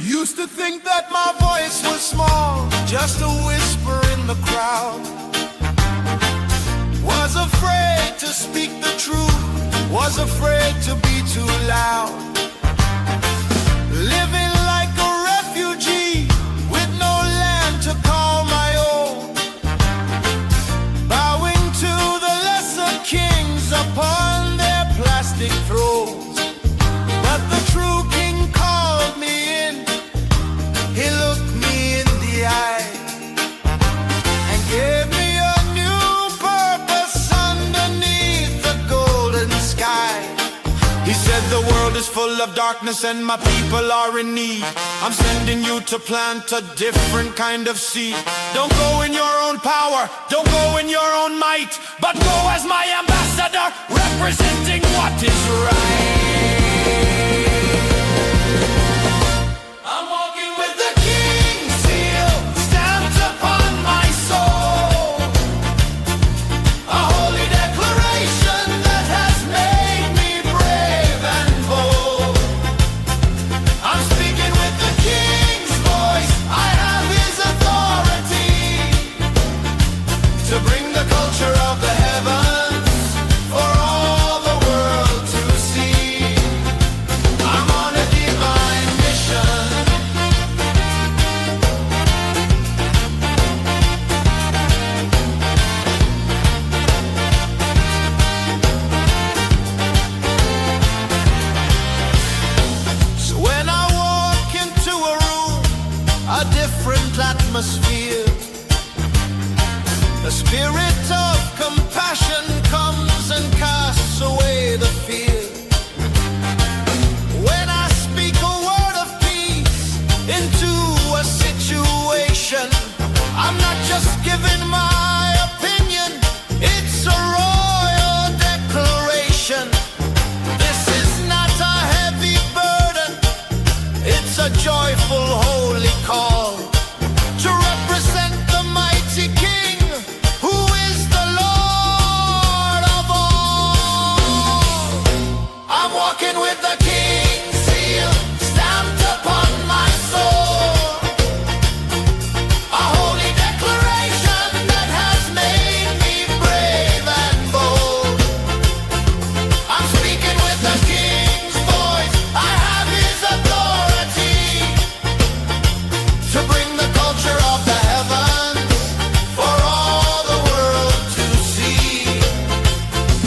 Used to think that my voice was small, just a whisper in the crowd. Was afraid to speak the truth, was afraid to be too loud. Living like a refugee, with no land to call my own. Bowing to the lesser kings upon their plastic thrones. But the true king called me in. He looked me in the eye and gave me a new purpose underneath the golden sky. He said the world is full of darkness and my people are in need. I'm sending you to plant a different kind of seed. Don't go in your own power, don't go in your own might, but go as my ambassador, representing what is right. Atmosphere. The spirit of compassion comes and casts away the fear. When I speak a word of peace into a situation, I'm not just giving my opinion, it's a royal declaration. This is not a heavy burden, it's a joyful holy call. To represent the mighty King, who is the Lord of all. I'm walking with the King's seal stamped upon my soul. A holy declaration that has made me brave and bold. I'm speaking with the King's voice, I have his authority to bring the culture of the heavens for all the world to see.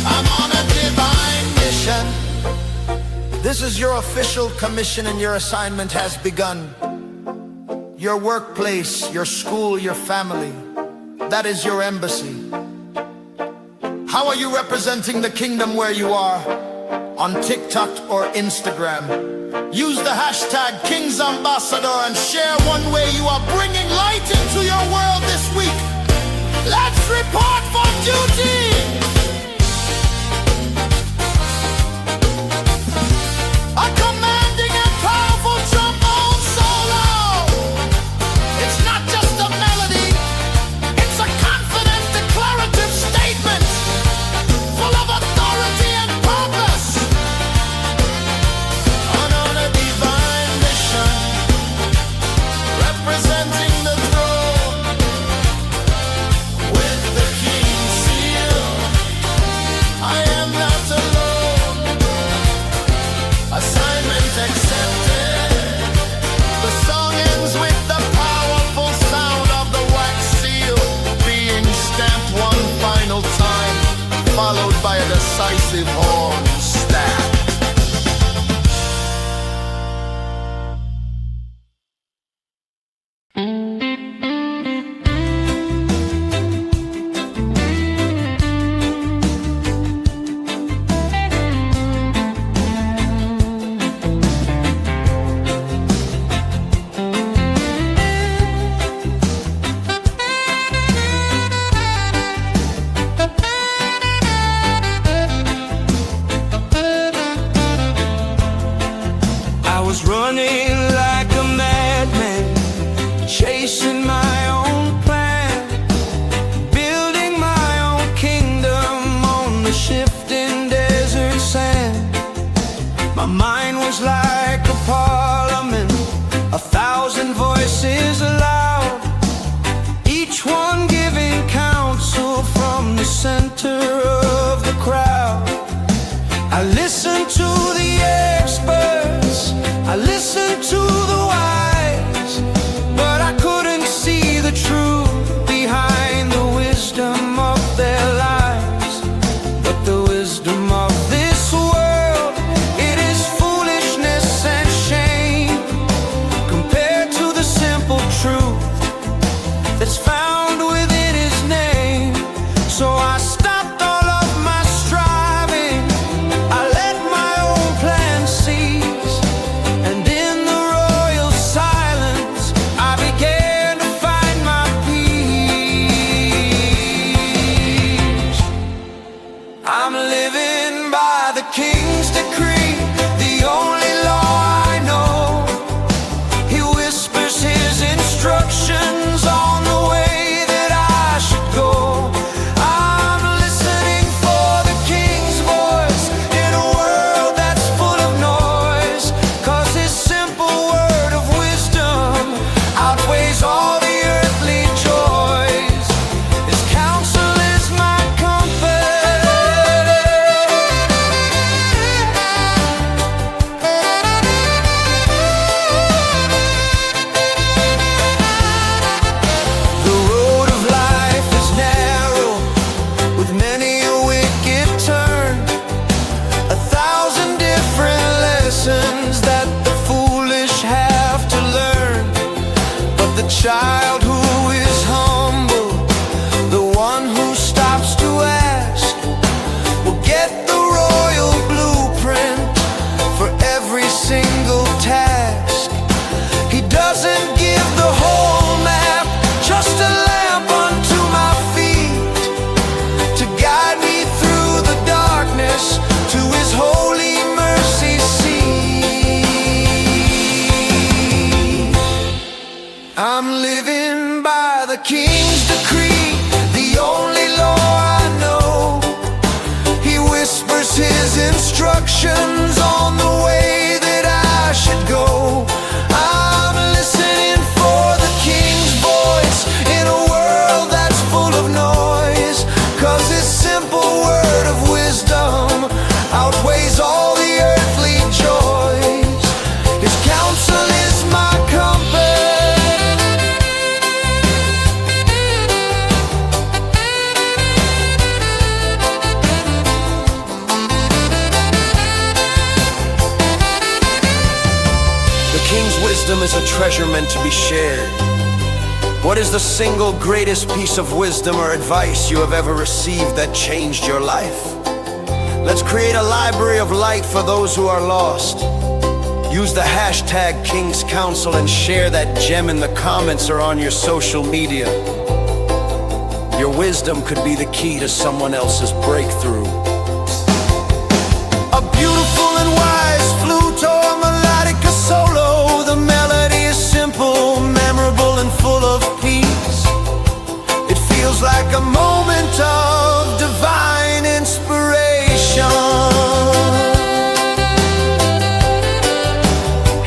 I'm on a divine mission. This is your official commission and your assignment has begun. Your workplace, your school, your family, that is your embassy. How are you representing the kingdom where you are? On TikTok or Instagram? Use the hashtag King's Ambassador and share one way you are bringing light into your world this week. Let's report for duty! A commanding and powerful trombone solo. It's not just a melody, it's a confident declarative statement full of authority and purpose. On a divine mission, representing the throne with the King's seal. voices aloud, each one giving counsel from the center of the crowd. I listen to the experts, I listen to the wise, but I couldn't see the truth behind the wisdom of their lives. But the wisdom of this world, it is foolishness and shame compared to the simple truth that's found within his name. So I stopped all of my striving, I let my own plan cease, and in the royal silence I began to find my peace. I'm living by the King's decree, the only law I know. He whispers his instructions on the way that I should go. I'm listening for the King's voice in a world that's full of noise, 'cause his simple word of wisdom outweighs all the earthly joys. His counsel is my compass. The road of life is narrow, with many a wicked turn, 1,000 different lessons that the foolish have to learn. But the child who is humble, the one who stops to ask, will get the royal blueprint for every single task. He doesn't give the whole map, just a lamp unto my feet, to guide me through the darkness to his holy mercy seat. I'm living by the King's decree, the only law I know. He whispers his instructions on the way that I should go. I'm listening for the King's voice in a world that's full of noise, 'cause his simple word of wisdom outweighs all the earthly joys. His counsel is my compass. The King's wisdom is a treasure meant to be shared. What is the single greatest piece of wisdom or advice you have ever received that changed your life? Let's create a library of light for those who are lost. Use the hashtag King's Council and share that gem in the comments or on your social media. Your wisdom could be the key to someone else's breakthrough. A beautiful and wise flute or melodica solo, the melody is simple, memorable, and full of peace. It feels like a moment of divine inspiration.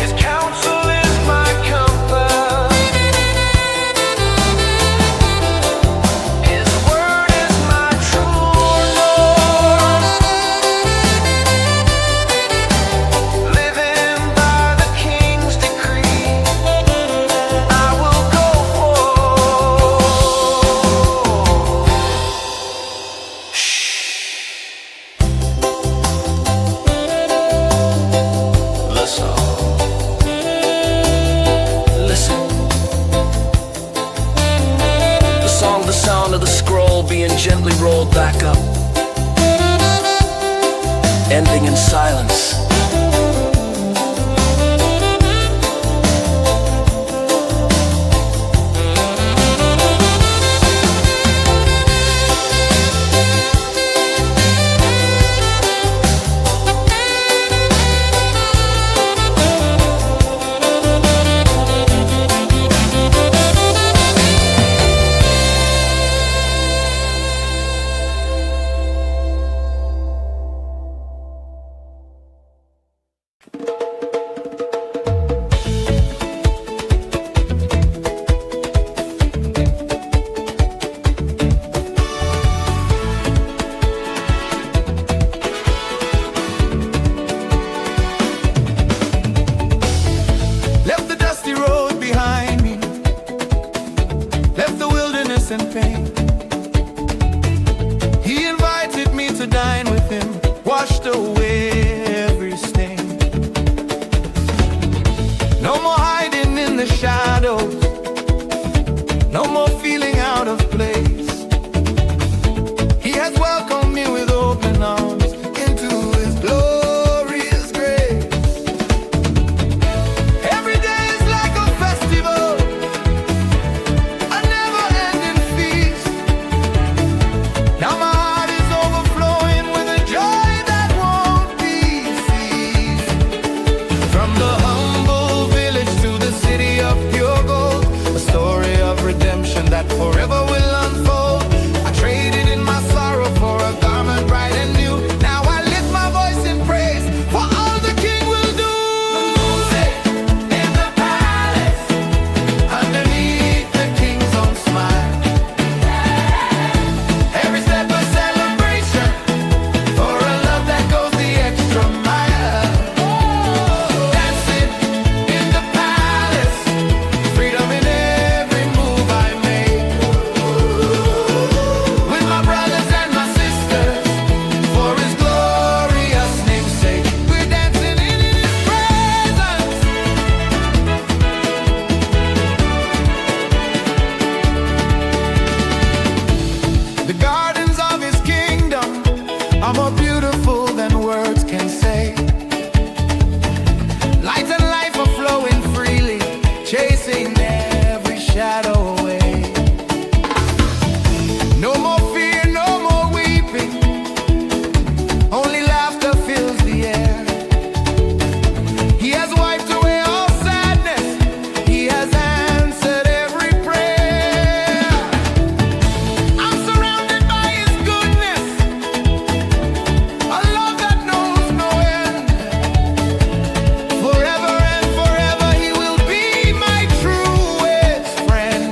His counsel is my compass. His word is my true north. Living by the King's decree, I will go forth. Listen. Listen. The song, the sound of the scroll being gently rolled back up, ending in silence. sadness and pain. He invited me to dine with him, washed away every stain. No more hiding in the shadows, no more feeling out of place. He has welcomed me with open arms into his glorious grace. Every day is like a festival, a never-ending feast. Now my heart is overflowing with a joy that won't be ceased. From the humble village to the city of pure gold, a story of redemption that forever will unfold. I traded in my sorrow for a garment bright and new. Now I lift my voice in praise for all the King will do. Music in the palace, underneath the King's own smile. Every step a celebration for a love that goes the extra mile. Dancing in the palace, freedom in every move I make. With my brothers and my sisters, for his glorious name's sake, we're dancing in his presence. The gardens of his kingdom are more beautiful than words can say. Light and life are flowing freely, chasing every shadow away. No more fear, no more weeping, only laughter fills the air. He has wiped away all sadness, he has answered every prayer. I'm surrounded by his goodness, a love that knows no end. Forever and forever he will be my truest friend.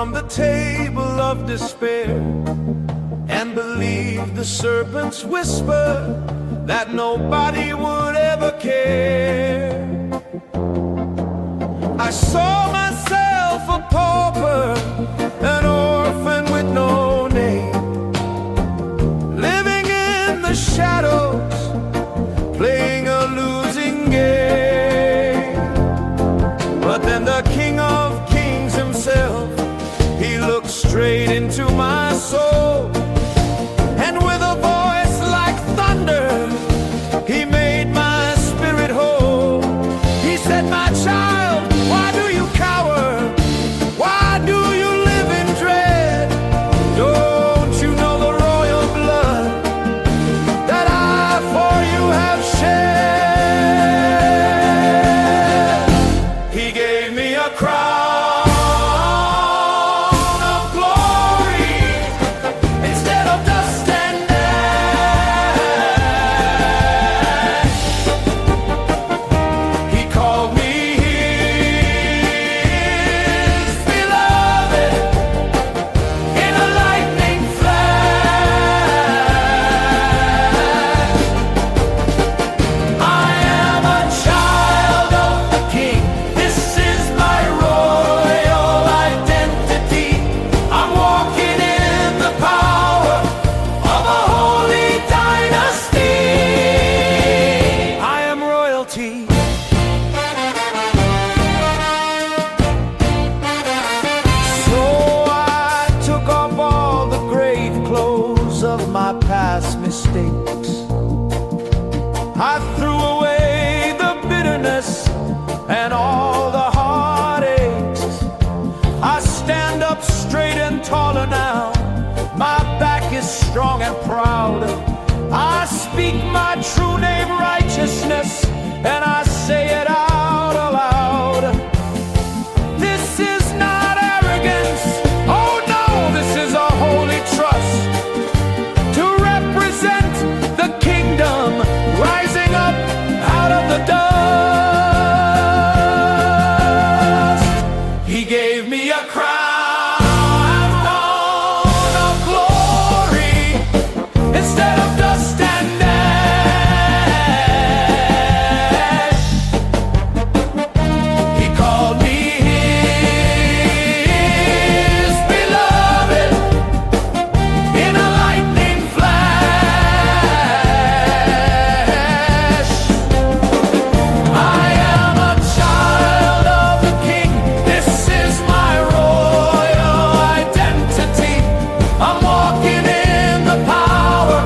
from the table of despair and believed the serpent's whisper that nobody would ever care. I saw myself a pauper, an orphan with no name, living in the shadows, playing a losing game. But then the King of Kings himself, he looked straight into my soul, and with a voice like thunder, he made my spirit whole. He said, "My child, why do you cower? Why do you live in dread? Don't you know the royal blood that I for you have shed?" He gave me a crown of glory instead of dust and ash. He called me his beloved in a lightning flash. I am a child of the King. This is my royal identity. I'm walking in the power of a holy dynasty. I am royalty. So I took off all the grave clothes of my past mistakes. I threw away the bitterness and all the heartaches. I stand up straight and taller now. My back is strong and proud. I speak my true name, righteousness, and I say it out aloud. This is not arrogance. Oh no, this is a holy trust to represent the kingdom rising up out of the dust. He gave me a crown of glory instead of dust and ash. He called me his beloved in a lightning flash. I am a child of the King. This is my royal identity. I'm walking in the power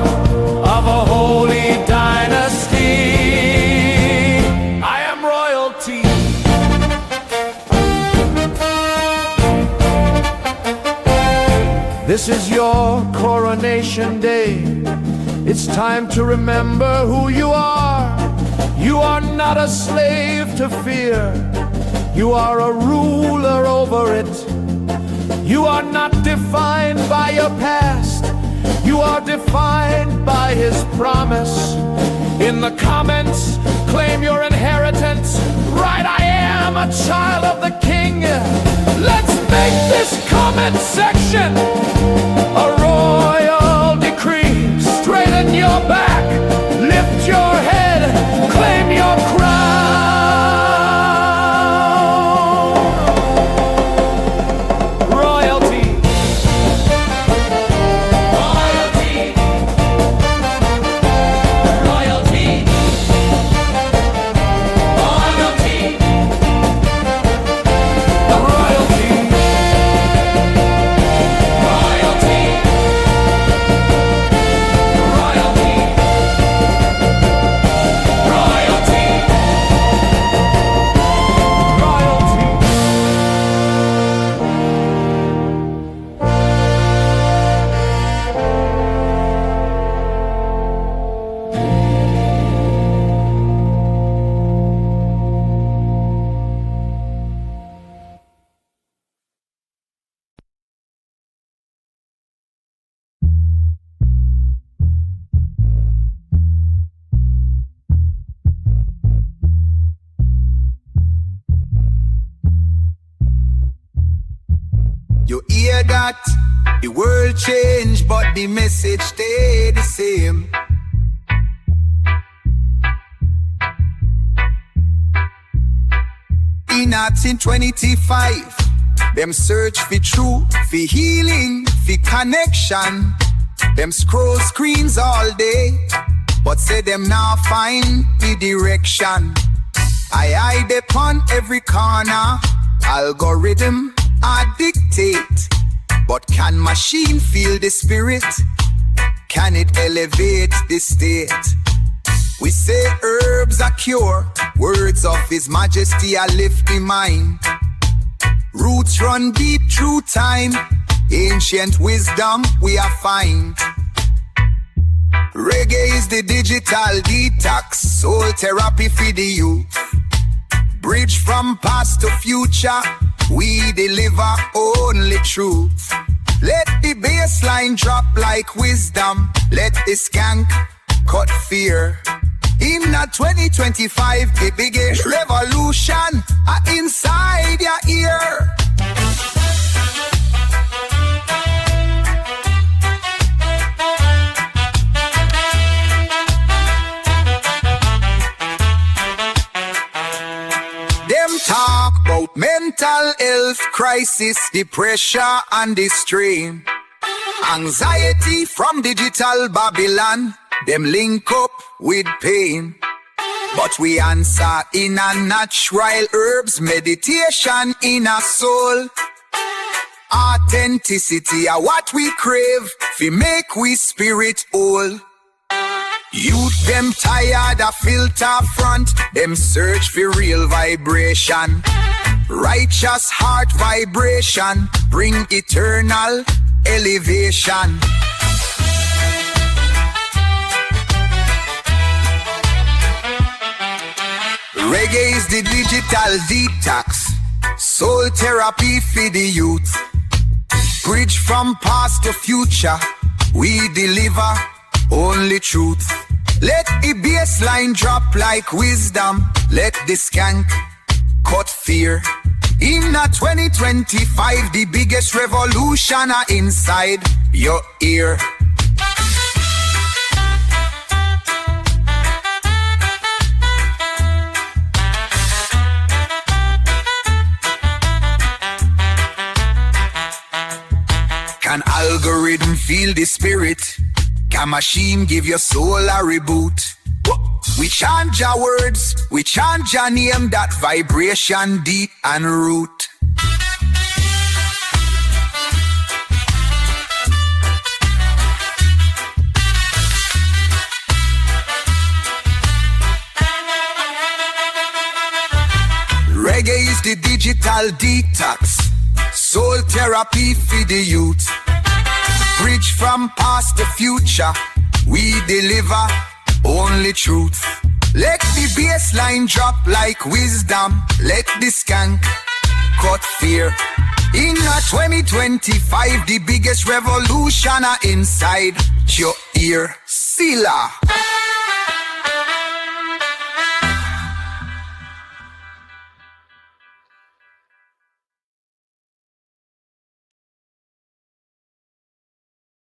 of a holy dynasty. I am royalty. This is your coronation day. It's time to remember who you are. You are not a slave to fear. You are a ruler over it. You are not defined by your past. You are defined by His promise. In the comments, claim your inheritance. Right, I am a child of the King. Let's make this comment section a royal decree. Straighten your back, lift your head, claim your crown. Royalty. Royalty. Royalty. Royalty. Royalty. Royalty. that the world changed, but the message stayed the same. In 2025, them search for truth, for healing, for connection. Them scroll screens all day, but say them now find the direction. I hide upon every corner, algorithm I dictate. But can machine feel the spirit? Can it elevate the state? We say herbs are cure, words of His Majesty are lift the mind. Roots run deep through time, ancient wisdom we are find. Reggae is the digital detox, soul therapy for the youth. Bridge from past to future, we deliver only truth. Let the bassline drop like wisdom, let the skank cut fear. In 2025, the biggest revolution inside your ear. Talk about mental health crisis, the pressure and the strain. Anxiety from digital Babylon, them link up with pain. But we answer in a natural herbs, meditation in a soul. Authenticity are what we crave, fi make we spirit whole. Youth them tired of filter front, them search for real vibration. Righteous heart vibration, bring eternal elevation. Reggae is the digital detox, soul therapy for the youth. Bridge from past to future, we deliver only truth. Let the bassline drop like wisdom, let the skank cut fear. In 2025, the biggest revolution are inside your ear. Can algorithm feel the spirit? Can machine give your soul a reboot? We chant your words, we chant your name, that vibration deep and root. Reggae is the digital detox, soul therapy for the youth. Bridge from past to future, we deliver only truth. Let the bassline drop like wisdom, let the skank cut fear. In 2025, the biggest revolution are inside your ear. Sila.